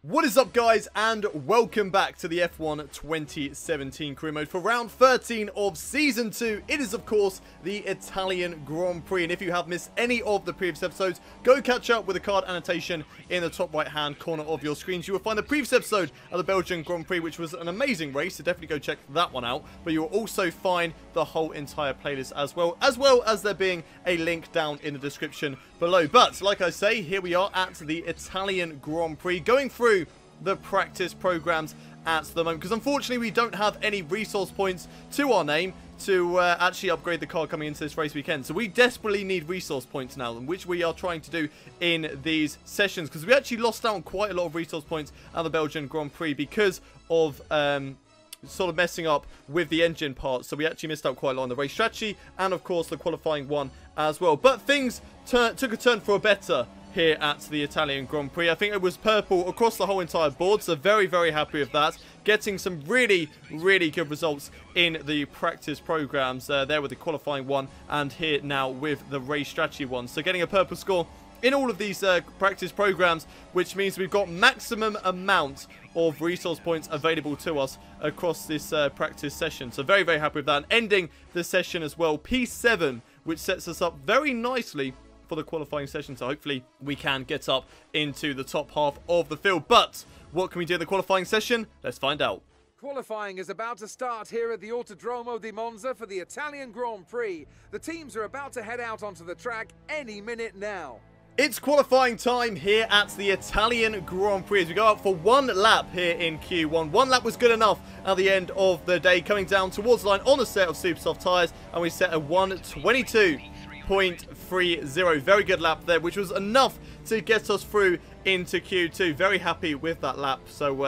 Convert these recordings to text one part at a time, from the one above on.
What is up, guys, and welcome back to the F1 2017 career mode for round 13 of season 2. It is, of course, the Italian Grand Prix, and if you have missed any of the previous episodes, go catch up with the card annotation in the top right hand corner of your screens. You will find the previous episode of the Belgian Grand Prix, which was an amazing race, so definitely go check that one out. But you will also find the whole entire playlist as well as there being a link down in the description below. But like I say, here we are at the Italian Grand Prix, going through the practice programs at the moment, because unfortunately we don't have any resource points to our name to actually upgrade the car coming into this race weekend. So we desperately need resource points now, which we are trying to do in these sessions, because we actually lost out on quite a lot of resource points at the Belgian Grand Prix because of sort of messing up with the engine parts. So we actually missed out quite a lot on the race strategy and of course the qualifying one as well. But things took a turn for a better here at the Italian Grand Prix. I think it was purple across the whole entire board, so very, very happy with that. Getting some really, really good results in the practice programs there with the qualifying one, and here now with the race strategy one. So getting a purple score in all of these practice programs, which means we've got maximum amount of resource points available to us across this practice session. So very, very happy with that. And ending the session as well, P7, which sets us up very nicely for the qualifying session, so hopefully we can get up into the top half of the field. But what can we do in the qualifying session? Let's find out. Qualifying is about to start here at the Autodromo di Monza for the Italian Grand Prix. The teams are about to head out onto the track any minute now. It's qualifying time here at the Italian Grand Prix as we go out for one lap here in Q1. One lap was good enough at the end of the day, coming down towards the line on a set of super soft tyres, and we set a 1:22.30. Very good lap there, which was enough to get us through into Q2. Very happy with that lap. So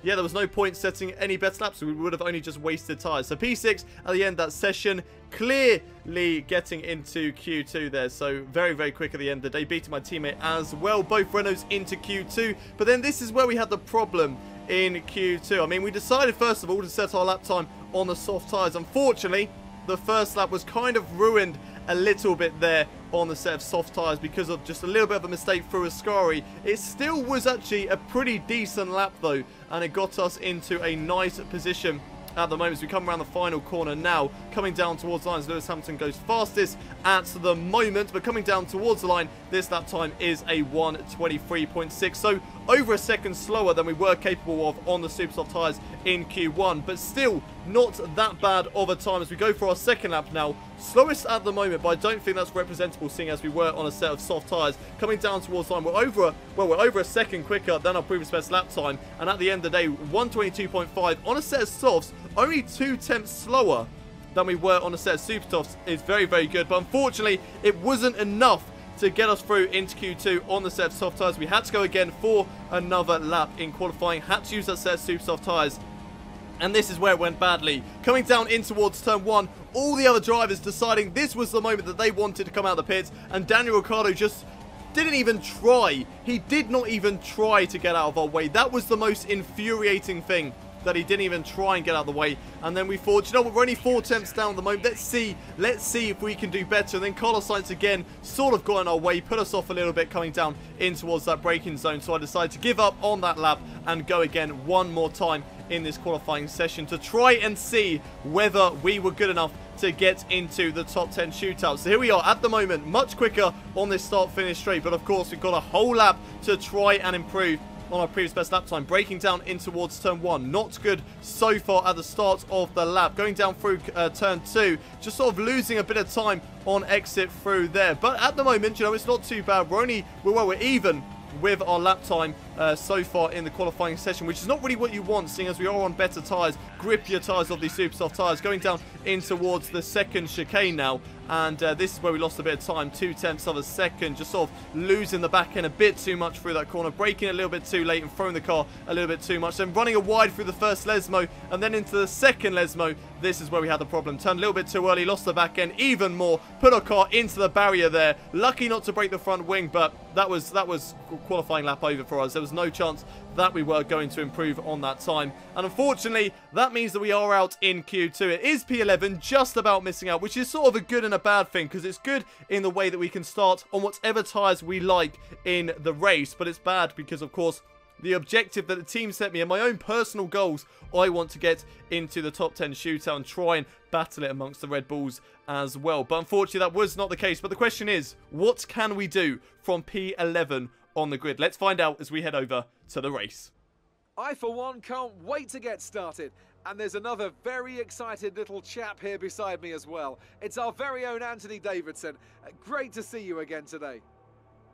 yeah, there was no point setting any better laps, so we would have only just wasted tyres. So P6 at the end of that session, clearly getting into Q2 there. So very, very quick at the end of the day, beating my teammate as well. Both Renaults into Q2, but then this is where we had the problem in Q2. I mean, we decided first of all to set our lap time on the soft tyres. Unfortunately, the first lap was kind of ruined a little bit there on the set of soft tyres because of just a little bit of a mistake through Ascari. It still was actually a pretty decent lap though, and it got us into a nice position at the moment as we come around the final corner now, coming down towards the line as Lewis Hamilton goes fastest at the moment, but coming down towards the line, this lap time is a 1:23.6, so over a second slower than we were capable of on the super soft tyres in Q1, but still not that bad of a time as we go for our second lap now. Slowest at the moment, but I don't think that's representable seeing as we were on a set of soft tyres. Coming down towards the line, we're over a second quicker than our previous best lap time, and at the end of the day, 1:22.5 on a set of softs, only 2 tenths slower than we were on a set of super softs is very, very good. But unfortunately, it wasn't enough to get us through into Q2 on the set of soft tyres. We had to go again for another lap in qualifying, had to use that set of super soft tyres, and this is where it went badly. Coming down in towards turn 1, all the other drivers deciding this was the moment that they wanted to come out of the pits, and Daniel Ricciardo just didn't even try. He did not even try to get out of our way. That was the most infuriating thing, that he didn't even try and get out of the way. And then we thought, you know what, we're only 4 tenths down at the moment. Let's see if we can do better. And then Carlos Sainz again sort of got in our way, put us off a little bit coming down in towards that braking zone. So I decided to give up on that lap and go again one more time in this qualifying session to try and see whether we were good enough to get into the top 10 shootout. So here we are at the moment, much quicker on this start-finish straight, but of course we've got a whole lap to try and improve on our previous best lap time. Breaking down in towards turn 1, not good so far at the start of the lap. Going down through turn 2, just sort of losing a bit of time on exit through there. But at the moment, you know, it's not too bad. We're even with our lap time so far in the qualifying session, which is not really what you want, seeing as we are on better tyres, grippier tyres of these super soft tyres. Going down in towards the second chicane now, and this is where we lost a bit of time, 2 tenths of a second, just sort of losing the back end a bit too much through that corner, braking a little bit too late and throwing the car a little bit too much, then running a wide through the first Lesmo, and then into the second Lesmo. This is where we had the problem. Turned a little bit too early, lost the back end even more, put our car into the barrier there. Lucky not to break the front wing, but that was qualifying lap over for us. There was no chance that we were going to improve on that time, and unfortunately that means that we are out in Q2. It is P11, just about missing out, which is sort of a good and a bad thing, because it's good in the way that we can start on whatever tyres we like in the race, but it's bad because of course the objective that the team set me and my own personal goals. I want to get into the top 10 shootout and try and battle it amongst the Red Bulls as well. But unfortunately, that was not the case. But the question is, what can we do from P11 on the grid? Let's find out as we head over to the race. I, for one, can't wait to get started. And there's another very excited little chap here beside me as well. It's our very own Anthony Davidson. Great to see you again today.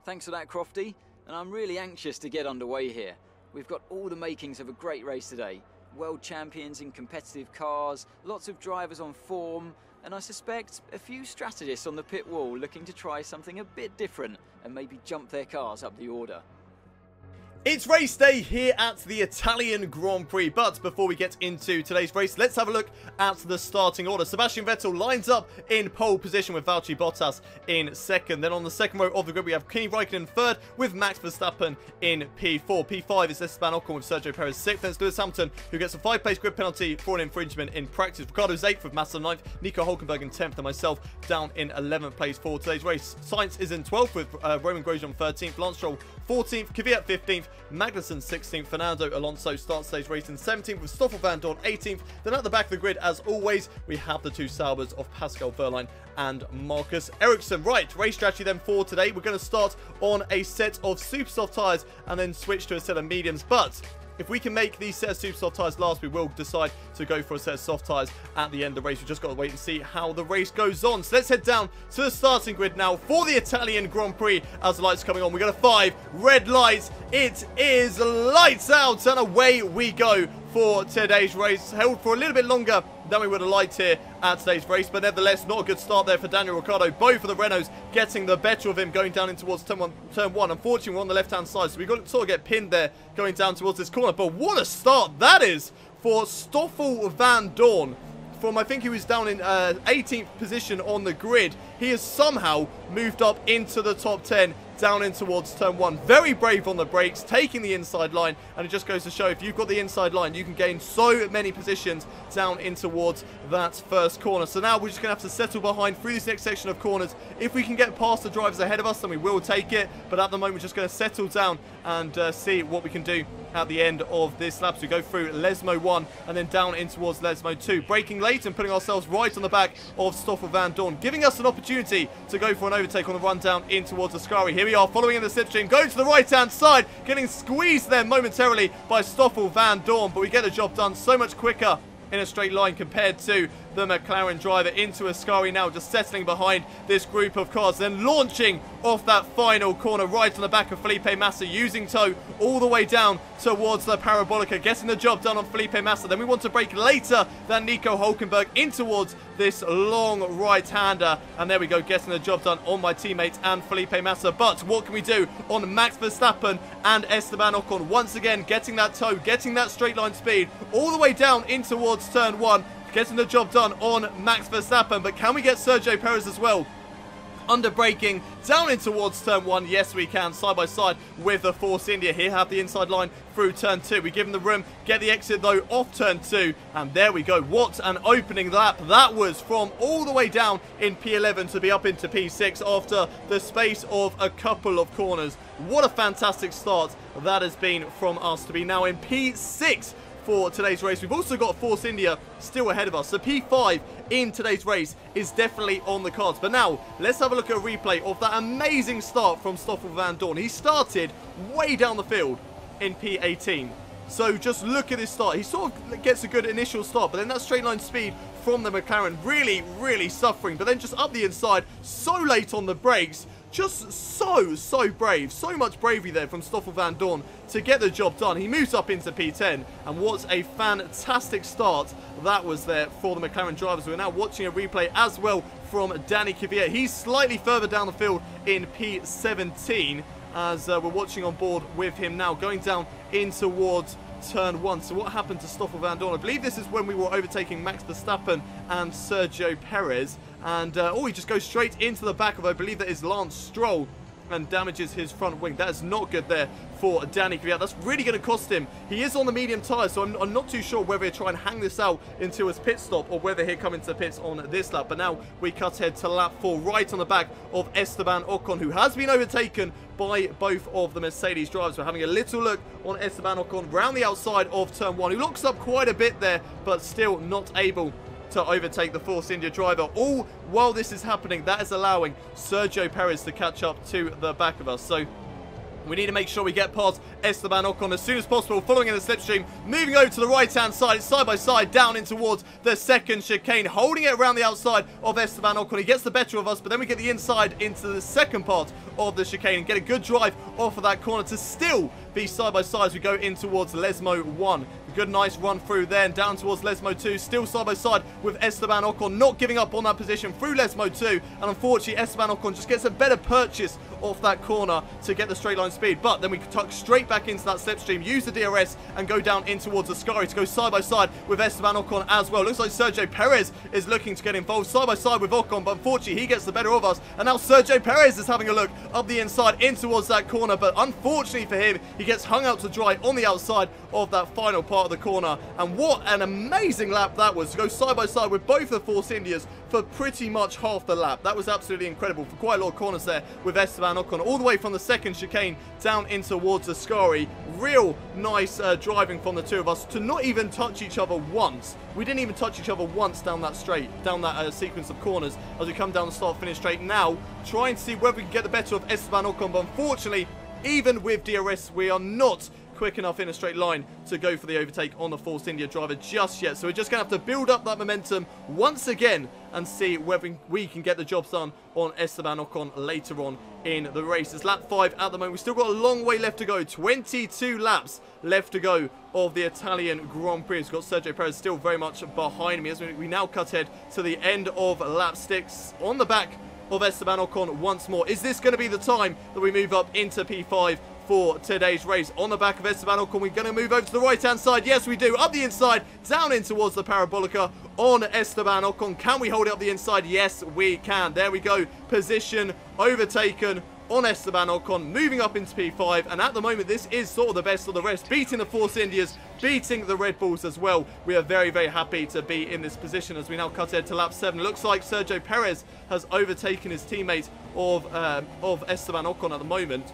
Thanks for that, Crofty. And I'm really anxious to get underway here. We've got all the makings of a great race today. World champions in competitive cars, lots of drivers on form, and I suspect a few strategists on the pit wall looking to try something a bit different and maybe jump their cars up the order. It's race day here at the Italian Grand Prix, but before we get into today's race, let's have a look at the starting order. Sebastian Vettel lines up in pole position with Valtteri Bottas in second. Then on the second row of the grid, we have Kimi Räikkönen in third with Max Verstappen in P4. P5 is Esteban Ocon with Sergio Perez sixth. Then it's Lewis Hamilton, who gets a 5-place grid penalty for an infringement in practice. Ricardo's 8th with Massa 9th, Nico Hülkenberg in 10th, and myself down in 11th place for today's race. Sainz is in 12th with Romain Grosjean 13th, Lance Stroll 14th, Kvyat 15th, Magnussen 16th, Fernando Alonso starts today's race in 17th with Stoffel Van Dorn 18th. Then at the back of the grid, as always, we have the two Saubers of Pascal Wehrlein and Marcus Ericsson. Right, race strategy then for today. We're going to start on a set of super soft tyres and then switch to a set of mediums. But if we can make these set of super soft tyres last, we will decide to go for a set of soft tyres at the end of the race. We've just got to wait and see how the race goes on. So let's head down to the starting grid now for the Italian Grand Prix as the lights are coming on. We've got a 5 red lights. It is lights out and away we go for today's race. Held for a little bit longer than we would have liked here at today's race, but nevertheless, not a good start there for Daniel Ricciardo. Both of the Renaults getting the better of him going down in towards turn one. Unfortunately, we're on the left-hand side, so we've got to sort of get pinned there going down towards this corner. But what a start that is for Stoffel Van Dorn. From, I think he was down in 18th position on the grid. He has somehow moved up into the top 10 down in towards turn 1. Very brave on the brakes, taking the inside line, and it just goes to show if you've got the inside line, you can gain so many positions down in towards that first corner. So now we're just going to have to settle behind through this next section of corners. If we can get past the drivers ahead of us, then we will take it, but at the moment we're just going to settle down and see what we can do at the end of this lap. So we go through Lesmo 1 and then down in towards Lesmo 2. Braking late and putting ourselves right on the back of Stoffel Van Dorn, giving us an opportunity to go for an overtake on the run down in towards Ascari. Here we are, following in the slipstream, going to the right-hand side, getting squeezed there momentarily by Stoffel Van Dorn, but we get the job done so much quicker in a straight line compared to the McLaren driver into Ascari now, just settling behind this group of cars, then launching off that final corner right on the back of Felipe Massa, using tow all the way down towards the Parabolica, getting the job done on Felipe Massa. Then we want to brake later than Nico Hülkenberg in towards this long right-hander, and there we go, getting the job done on my teammate and Felipe Massa. But what can we do on Max Verstappen and Esteban Ocon? Once again, getting that tow, getting that straight line speed all the way down in towards turn 1, getting the job done on Max Verstappen. But can we get Sergio Perez as well? Under braking down in towards turn 1. Yes, we can, side by side with the Force India. Here have the inside line through turn 2. We give him the room, get the exit though off turn 2, and there we go. What an opening lap that was, from all the way down in P11 to be up into P6 after the space of a couple of corners. What a fantastic start that has been from us to be now in P6 for today's race. We've also got Force India still ahead of us, so P5 in today's race is definitely on the cards. But now let's have a look at a replay of that amazing start from Stoffel Van Dorn. He started way down the field in P18, so just look at his start. He sort of gets a good initial start, but then that straight line speed from the McLaren really suffering. But then just up the inside, so late on the brakes, just so brave. So much bravery there from Stoffel Van Dorn to get the job done. He moves up into P10, and what a fantastic start that was there for the McLaren drivers. We're now watching a replay as well from Danny Kvyat. He's slightly further down the field in P17 as we're watching on board with him now, going down in towards turn 1. So what happened to Stoffel Van Dorn? I believe this is when we were overtaking Max Verstappen and Sergio Perez, and he just goes straight into the back of, I believe that is Lance Stroll, and damages his front wing. That is not good there for Danny Kvyat. That's really going to cost him. He is on the medium tyre, so I'm not too sure whether he'll try and hang this out into his pit stop or whether he'll come into the pits on this lap. But now we cut ahead to lap 4, right on the back of Esteban Ocon, who has been overtaken by both of the Mercedes drivers. We're having a little look on Esteban Ocon round the outside of turn 1, who looks up quite a bit there, but still not able to overtake the Force India driver. All while this is happening, that is allowing Sergio Perez to catch up to the back of us. So we need to make sure we get past Esteban Ocon as soon as possible, following in the slipstream, moving over to the right-hand side. It's side by side, down in towards the second chicane, holding it around the outside of Esteban Ocon. He gets the better of us, but then we get the inside into the second part of the chicane and get a good drive off of that corner to still be side by side as we go in towards Lesmo 1. A good, nice run through there and down towards Lesmo 2, still side by side with Esteban Ocon, not giving up on that position through Lesmo 2, and unfortunately Esteban Ocon just gets a better purchase off that corner to get the straight line speed. But then we tuck straight back into that slipstream, use the DRS and go down in towards Ascari to go side by side with Esteban Ocon as well. Looks like Sergio Perez is looking to get involved side by side with Ocon, but unfortunately he gets the better of us, and now Sergio Perez is having a look up the inside in towards that corner, but unfortunately for him, he gets hung out to dry on the outside of that final part of the corner. And what an amazing lap that was, to go side by side with both the Force Indias for pretty much half the lap. That was absolutely incredible for quite a lot of corners there with Esteban Ocon, all the way from the second chicane down in towards Ascari. Real nice driving from the two of us to not even touch each other once. We didn't even touch each other once down that straight, down that sequence of corners as we come down the start-finish straight. Now, trying to see whether we can get the better of Esteban Ocon, but unfortunately, even with DRS, we are not quick enough in a straight line to go for the overtake on the Force India driver just yet. So we're just going to have to build up that momentum once again and see whether we can get the job done on Esteban Ocon later on in the race. It's lap 5 at the moment. We've still got a long way left to go. 22 laps left to go of the Italian Grand Prix. We've got Sergio Perez still very much behind me as we now cut ahead to the end of lap 6 on the back of Esteban Ocon once more. Is this going to be the time that we move up into P5 for today's race? On the back of Esteban Ocon, we're going to move over to the right-hand side. Yes, we do. Up the inside, down in towards the Parabolica on Esteban Ocon. Can we hold it up the inside? Yes, we can. There we go. Position overtaken on Esteban Ocon, moving up into P5, and at the moment this is sort of the best of the rest, beating the Force Indias, beating the Red Bulls as well. We are very, very happy to be in this position as we now cut ahead to lap 7. Looks like Sergio Perez has overtaken his teammate of Esteban Ocon at the moment.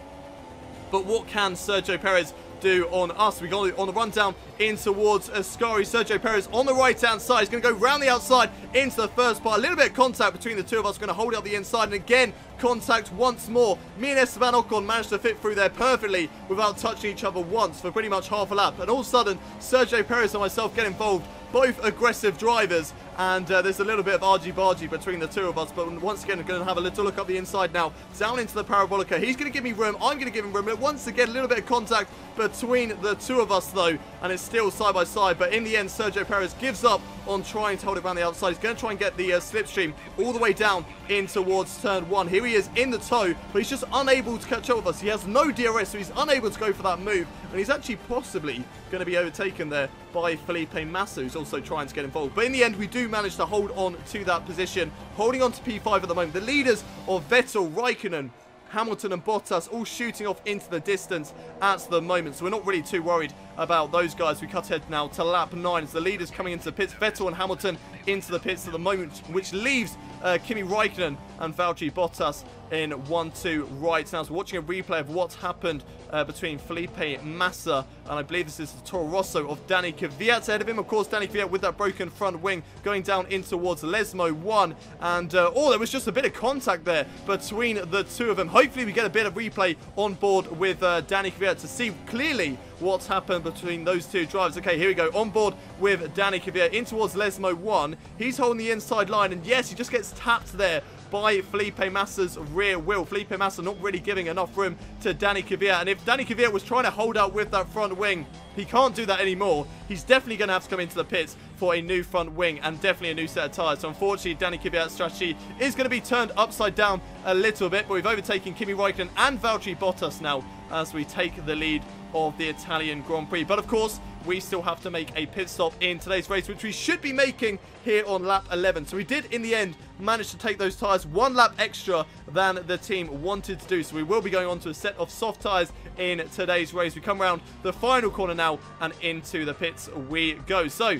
But what can Sergio Perez do on us? We go on the run down in towards Ascari. Sergio Perez on the right-hand side. He's going to go round the outside into the first part. A little bit of contact between the two of us. Going to hold it up the inside. And again, contact once more. Me and Esteban Ocon managed to fit through there perfectly without touching each other once for pretty much half a lap. And all of a sudden, Sergio Perez and myself get involved. Both aggressive drivers, and there's a little bit of argy-bargy between the two of us, but once again, we're going to have a little look up the inside now, down into the Parabolica. He's going to give me room, I'm going to give him room. Once again, a little bit of contact between the two of us, though, and it's still side by side, but in the end, Sergio Perez gives up on trying to hold it around the outside. He's going to try and get the slipstream all the way down in towards turn 1. Here he is in the tow, but he's just unable to catch up with us. He has no DRS, so he's unable to go for that move, and he's actually possibly going to be overtaken there by Felipe Massa, who's also trying to get involved. But in the end, we do manage to hold on to that position, holding on to P5 at the moment. The leaders of Vettel, Raikkonen, Hamilton and Bottas all shooting off into the distance at the moment, so we're not really too worried about those guys. We cut ahead now to lap 9 as the leaders coming into the pits. Vettel and Hamilton into the pits at the moment, which leaves Kimi Raikkonen and Valtteri Bottas in 1-2 right. Now, so we're watching a replay of what's happened between Felipe Massa and I believe this is the Toro Rosso of Danny Kvyat. Ahead of him, of course, Danny Kvyat with that broken front wing going down in towards Lesmo 1. And, there was just a bit of contact there between the two of them. Hopefully, we get a bit of replay on board with Danny Kvyat to see clearly what's happened between those two drivers. Okay, here we go. On board with Danny Kvyat in towards Lesmo 1. He's holding the inside line, and yes, he just gets tapped there by Felipe Massa's rear wheel. Felipe Massa not really giving enough room to Danny Kvyat, and if Danny Kvyat was trying to hold out with that front wing, he can't do that anymore. He's definitely going to have to come into the pits for a new front wing and definitely a new set of tyres. So unfortunately, Danny Kvyat's strategy is going to be turned upside down a little bit, but we've overtaken Kimi Raikkonen and Valtteri Bottas now as we take the lead of the Italian Grand Prix. But of course, we still have to make a pit stop in today's race, which we should be making here on lap 11. So we did, in the end, manage to take those tyres 1 lap extra than the team wanted to do. So we will be going on to a set of soft tyres in today's race. We come around the final corner now and into the pits we go. So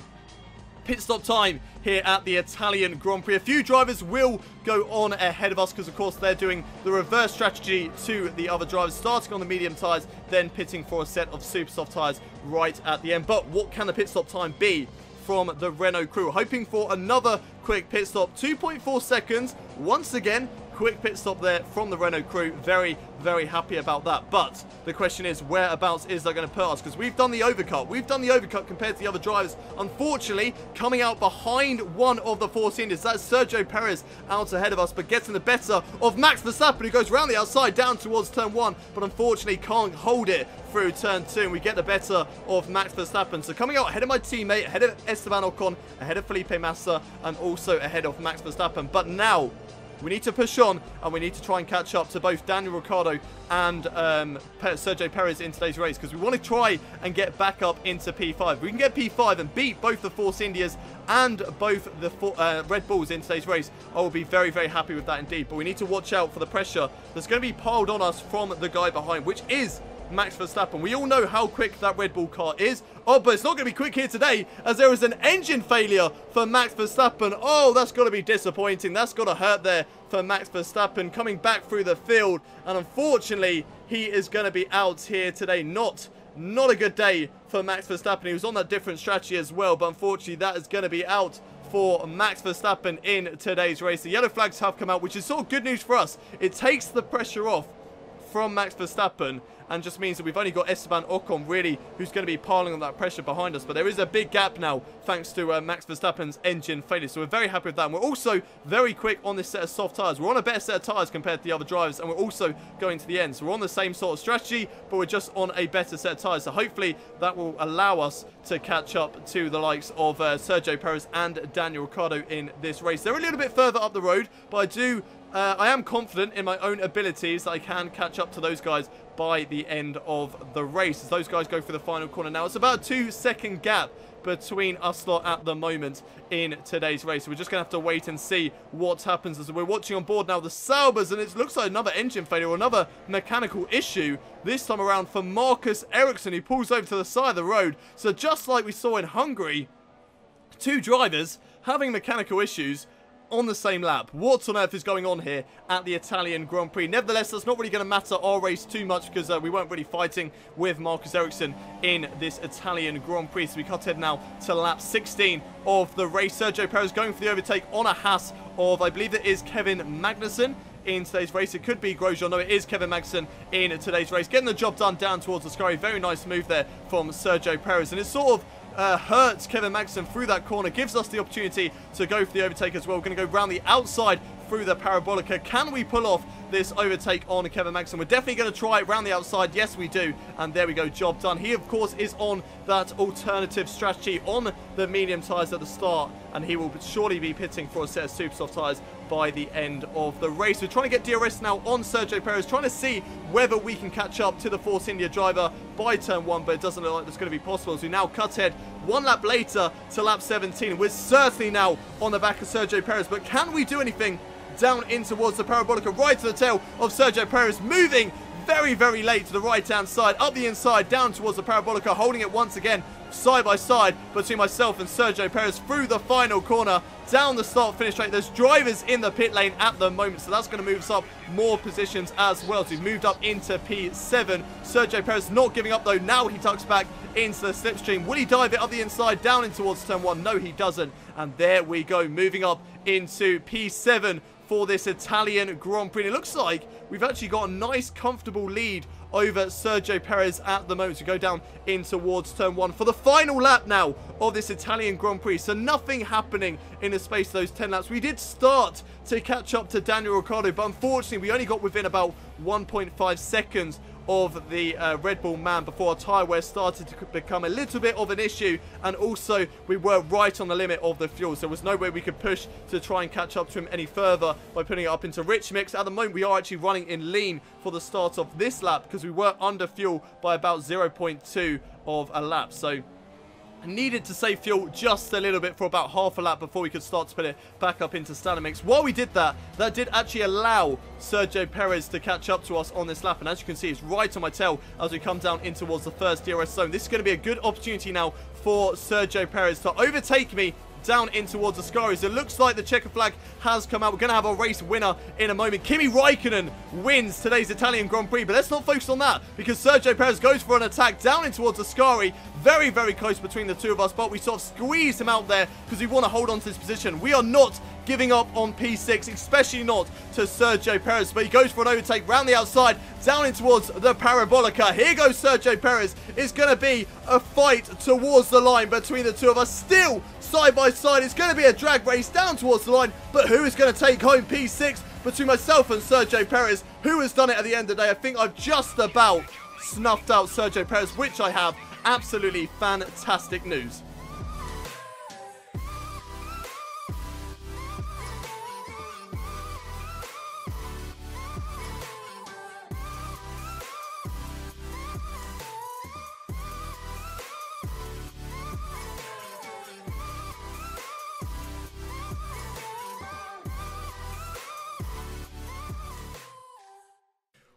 pit stop time here at the Italian Grand Prix. A few drivers will go on ahead of us because, of course, they're doing the reverse strategy to the other drivers, starting on the medium tyres, then pitting for a set of super soft tyres right at the end. But what can the pit stop time be from the Renault crew? Hoping for another quick pit stop. 2.4 seconds. Once again, quick pit stop there from the Renault crew. Very, very happy about that. But the question is, whereabouts is that going to put us? Because we've done the overcut. We've done the overcut compared to the other drivers. Unfortunately, coming out behind one of the Force Indians. That's Sergio Perez out ahead of us, but getting the better of Max Verstappen, who goes around the outside down towards turn 1, but unfortunately can't hold it through turn 2, and we get the better of Max Verstappen. So coming out ahead of my teammate, ahead of Esteban Ocon, ahead of Felipe Massa, and also ahead of Max Verstappen. But now we need to push on, and we need to try and catch up to both Daniel Ricciardo and Sergio Perez in today's race, because we want to try and get back up into P5. We can get P5 and beat both the Force Indias and both the Red Bulls in today's race. I will be very, very happy with that indeed. But we need to watch out for the pressure that's going to be piled on us from the guy behind, which is Max Verstappen. We all know how quick that Red Bull car is. Oh, but it's not going to be quick here today, as there is an engine failure for Max Verstappen. Oh, that's got to be disappointing. That's got to hurt there for Max Verstappen, coming back through the field. And unfortunately, he is going to be out here today. Not a good day for Max Verstappen. He was on that different strategy as well, but unfortunately, that is going to be out for Max Verstappen in today's race. The yellow flags have come out, which is sort of good news for us. It takes the pressure off from Max Verstappen, and just means that we've only got Esteban Ocon really who's going to be piling on that pressure behind us. But there is a big gap now thanks to Max Verstappen's engine failure, so we're very happy with that. And we're also very quick on this set of soft tyres. We're on a better set of tyres compared to the other drivers, and we're also going to the end. So we're on the same sort of strategy, but we're just on a better set of tyres. So hopefully that will allow us to catch up to the likes of Sergio Perez and Daniel Ricciardo in this race. They're a little bit further up the road, but I am confident in my own abilities that I can catch up to those guys by the end of the race, as those guys go for the final corner now. It's about a 2-second gap between us lot at the moment in today's race. So we're just going to have to wait and see what happens as we're watching on board now the Saubers, and it looks like another engine failure or another mechanical issue this time around for Marcus Ericsson, who pulls over to the side of the road. So just like we saw in Hungary, 2 drivers having mechanical issues on the same lap. What on earth is going on here at the Italian Grand Prix? Nevertheless, that's not really going to matter our race too much, because we weren't really fighting with Marcus Ericsson in this Italian Grand Prix. So we cut ahead now to lap 16 of the race. Sergio Perez going for the overtake on a Haas of, I believe it is Kevin Magnussen in today's race. It could be Grosjean. No, it is Kevin Magnussen in today's race. Getting the job done down towards the Scurry. Very nice move there from Sergio Perez. And it's sort of hurts Kevin Magnussen through that corner, gives us the opportunity to go for the overtake as well. We're going to go round the outside through the Parabolica. Can we pull off this overtake on Kevin Magnussen? We're definitely going to try it round the outside. Yes, we do. And there we go, job done. He, of course, is on that alternative strategy on the medium tyres at the start, and he will surely be pitting for a set of super soft tyres by the end of the race. We're trying to get DRS now on Sergio Perez, trying to see whether we can catch up to the Force India driver by turn 1, but it doesn't look like that's going to be possible. So we now cut ahead 1 lap later to lap 17. We're certainly now on the back of Sergio Perez, but can we do anything down in towards the Parabolica, right to the tail of Sergio Perez, moving very, very late to the right-hand side, up the inside, down towards the Parabolica, holding it once again side by side between myself and Sergio Perez through the final corner, down the start-finish straight. There's drivers in the pit lane at the moment, so that's going to move us up more positions as well. So we've moved up into P7. Sergio Perez not giving up, though. Now he tucks back into the slipstream. Will he dive it up the inside, down in towards turn 1? No, he doesn't. And there we go, moving up into P7 for this Italian Grand Prix. And it looks like we've actually got a nice, comfortable lead over Sergio Perez at the moment to go down in towards turn 1 for the final lap now of this Italian Grand Prix. So nothing happening in the space of those 10 laps. We did start to catch up to Daniel Ricciardo, but unfortunately we only got within about 1.5 seconds of the Red Bull man before our tyre wear started to become a little bit of an issue, and also we were right on the limit of the fuel, so there was no way we could push to try and catch up to him any further by putting it up into rich mix. At the moment we are actually running in lean for the start of this lap because we were under fuel by about 0.2 of a lap. So needed to save fuel just a little bit for about half a lap before we could start to put it back up into standard mix. While we did that, that did actually allow Sergio Perez to catch up to us on this lap, and as you can see, it's right on my tail as we come down in towards the first DRS zone. This is going to be a good opportunity now for Sergio Perez to overtake me down in towards the Ascaris. It looks like the checker flag has come out. We're going to have a race winner in a moment. Kimi Raikkonen wins today's Italian Grand Prix, but let's not focus on that because Sergio Perez goes for an attack down in towards the Ascari. Very, very close between the two of us, but we sort of squeezed him out there because we want to hold on to this position. We are not giving up on P6, especially not to Sergio Perez, but he goes for an overtake round the outside, down in towards the Parabolica. Here goes Sergio Perez. It's going to be a fight towards the line between the two of us. Still side by side, it's going to be a drag race down towards the line, but who is going to take home P6 between myself and Sergio Perez? Who has done it at the end of the day? I think I've just about snuffed out Sergio Perez, which I have. Absolutely fantastic news.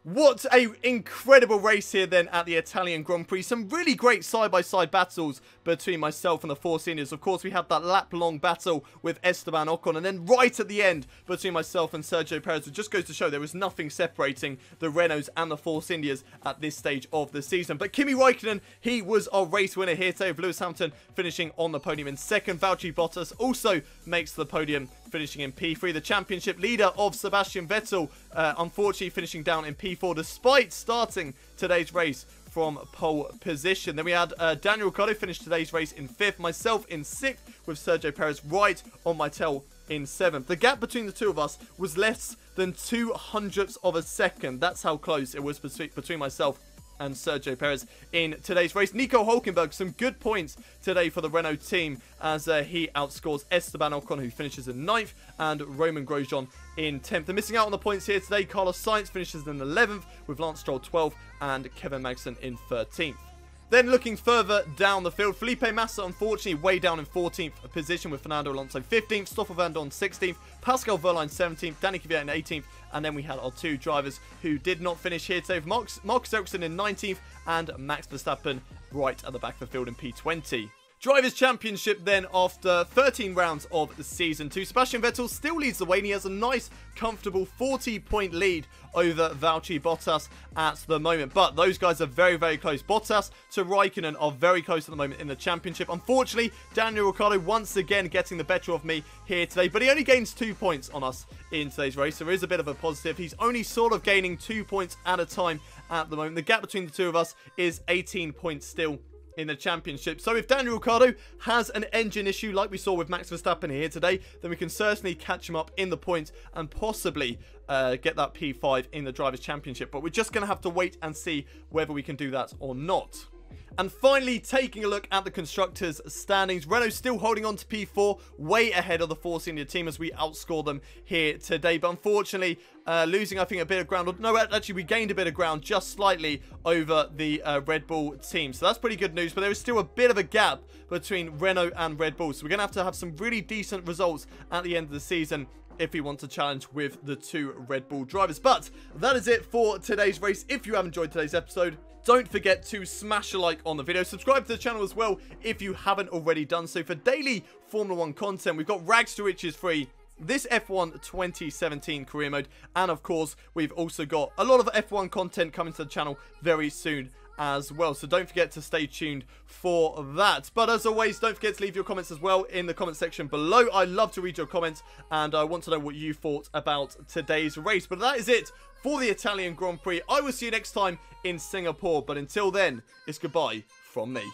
What a incredible race here then at the Italian Grand Prix. Some really great side-by-side battles between myself and the four seniors. Of course, we had that lap-long battle with Esteban Ocon, and then right at the end between myself and Sergio Perez. It just goes to show there was nothing separating the Renaults and the four seniors at this stage of the season. But Kimi Raikkonen, he was our race winner here today, with Lewis Hamilton finishing on the podium in second. Valtteri Bottas also makes the podium, finishing in P3. The championship leader of Sebastian Vettel, unfortunately finishing down in P4 despite starting today's race from pole position. Then we had Daniel Ricciardo finish today's race in 5th, myself in 6th, with Sergio Perez right on my tail in 7th. The gap between the two of us was less than 0.02 of a second. That's how close it was between myself and Sergio Perez in today's race. Nico Hülkenberg, some good points today for the Renault team as he outscores Esteban Ocon, who finishes in 9th, and Romain Grosjean in 10th. They're missing out on the points here today. Carlos Sainz finishes in 11th, with Lance Stroll 12th, and Kevin Magnussen in 13th. Then looking further down the field, Felipe Massa unfortunately way down in 14th position, with Fernando Alonso 15th, Stoffel Van Dorn 16th, Pascal Wehrlein 17th, Danny Kvyat in 18th, and then we had our two drivers who did not finish here today, with Marcus Ericsson in 19th and Max Verstappen right at the back of the field in P20. Drivers' Championship then after 13 rounds of the Season 2. Sebastian Vettel still leads the way, and he has a nice, comfortable 40-point lead over Valtteri Bottas at the moment. But those guys are very, very close. Bottas to Raikkonen are very close at the moment in the Championship. Unfortunately, Daniel Ricciardo once again getting the better of me here today, but he only gains 2 points on us in today's race, so there is a bit of a positive. He's only sort of gaining 2 points at a time at the moment. The gap between the two of us is 18 points still in the Championship. So if Daniel Ricciardo has an engine issue like we saw with Max Verstappen here today, then we can certainly catch him up in the points and possibly get that P5 in the Drivers' Championship. But we're just going to have to wait and see whether we can do that or not. And finally, taking a look at the Constructors' standings, Renault still holding on to P4, way ahead of the Force India team as we outscore them here today. But unfortunately, losing, I think, a bit of ground. No, actually, we gained a bit of ground just slightly over the Red Bull team. So that's pretty good news, but there is still a bit of a gap between Renault and Red Bull. So we're going to have some really decent results at the end of the season if we want to challenge with the two Red Bull drivers. But that is it for today's race. If you have enjoyed today's episode, don't forget to smash a like on the video. Subscribe to the channel as well if you haven't already done so. For daily Formula 1 content, we've got Rags to Riches free, this F1 2017 career mode, and of course, we've also got a lot of F1 content coming to the channel very soon as well. So don't forget to stay tuned for that. But as always, don't forget to leave your comments as well in the comment section below. I love to read your comments, and I want to know what you thought about today's race. But that is it for the Italian Grand Prix. I will see you next time in Singapore. But until then, it's goodbye from me.